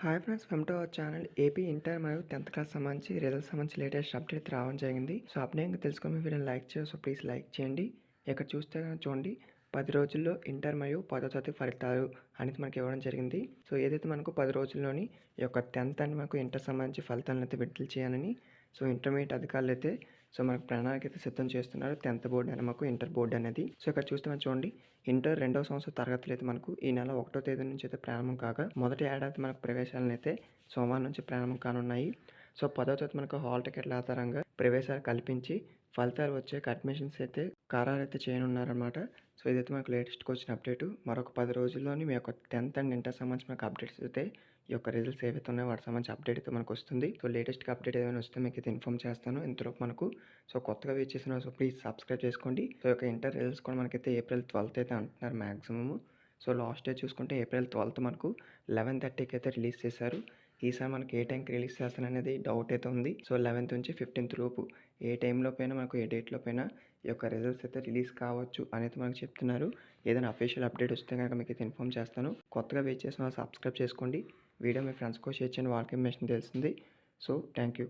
Hi friends, welcome to our channel. AP inter మరియు 10th class సంబంధించి results సంబంధించి latest update రావడం జరిగింది. సో అప్డేట్ తెలుసుకొని మీ వీడియోని లైక్ చేయండి. సో ప్లీజ్ లైక్ చేయండి. ఇక్కడ చూస్తే కనుక చూడండి, 10 రోజుల్లో ఇంటర్ మరియు 10వ తరగతి ఫలితాలు అనేది మనకి ఇవ్వడం జరిగింది. సో ఏదైతే మనకు 10 రోజుల్లోని ఈ యొక్క 10th అని మనకు ఇంటర్ సంబంధించి ఫలితాలను అయితే విడుదల చేయాలని సో ఇంటర్మీడియట్ అధికారులు అయితే సో మనకు ప్రణాళిక అయితే సిద్ధం చేస్తున్నారు. 10th బోర్డు అని మాకు ఇంటర్ బోర్డు అనేది. సో ఇక్కడ చూస్తే మనం చూడండి, ఇంటర్ 2వ సంవత్సర తరగతులు అయితే మనకు ఈ నెల 1వ తేదీ నుంచి అయితే ప్రారంభం కాగా, మొదటి ఏడాది మనకు ప్రవేశాలను అయితే సోమవారం నుంచి ప్రారంభం కానున్నాయి. సో 10వ తరగతి మనకు హాల్ టికెట్ల ఆధారంగా ప్రవేశాలు కల్పించి ఫలితాలు వచ్చాక అడ్మిషన్స్ అయితే ఖరారు అయితే చేయనున్నారన్నమాట. సో ఇదైతే మనకు లేటెస్ట్గా వచ్చిన అప్డేట్. మరొక 10 రోజుల్లోని మీ యొక్క 10th అండ్ ఇంటర్ సంబంధించి మనకు అప్డేట్స్ అయితే ఈ యొక్క రిజల్ట్స్ ఏవైతే ఉన్నాయో వాటి సంబంధించి అప్డేట్ అయితే మనకు వస్తుంది. సో లేటెస్ట్గా అప్డేట్ ఏదైనా వస్తే మీకు అయితే ఇన్ఫార్మ్ చేస్తాను. ఇంతలోపు మనకు సో కొత్తగా వెయిట్ చేసిన సో ప్లీజ్ సబ్స్క్రైబ్ చేసుకోండి. సో యొక్క ఇంటర్ రిజల్ట్స్ కూడా మనకైతే ఏప్రిల్ 12th అయితే అంటున్నారు మ్యాక్సిమము. సో లాస్ట్ డే చూసుకుంటే ఏప్రిల్ 12th మనకు 11:30కి అయితే రిలీజ్ చేశారు. ఈసారి మనకి ఏ టైంకి రిలీజ్ చేస్తాను అనేది డౌట్ అయితే ఉంది. సో 11th నుంచి 15th లోపు ఏ టైంలో పైన మనకు ఏ డేట్లో పైన ఈ యొక్క రిజల్ట్స్ అయితే రిలీజ్ కావచ్చు అనేది మనకు చెప్తున్నారు. ఏదైనా అఫీషియల్ అప్డేట్ వస్తే కనుక మీకు అయితే ఇన్ఫార్మ్ చేస్తాను. కొత్తగా వెయిట్ చేసిన వాళ్ళు సబ్స్క్రైబ్ చేసుకోండి. వీడియో మీ ఫ్రెండ్స్కో షేర్ చేయండి, వాళ్ళకి మెసేజ్ తెలుస్తుంది. So thank you.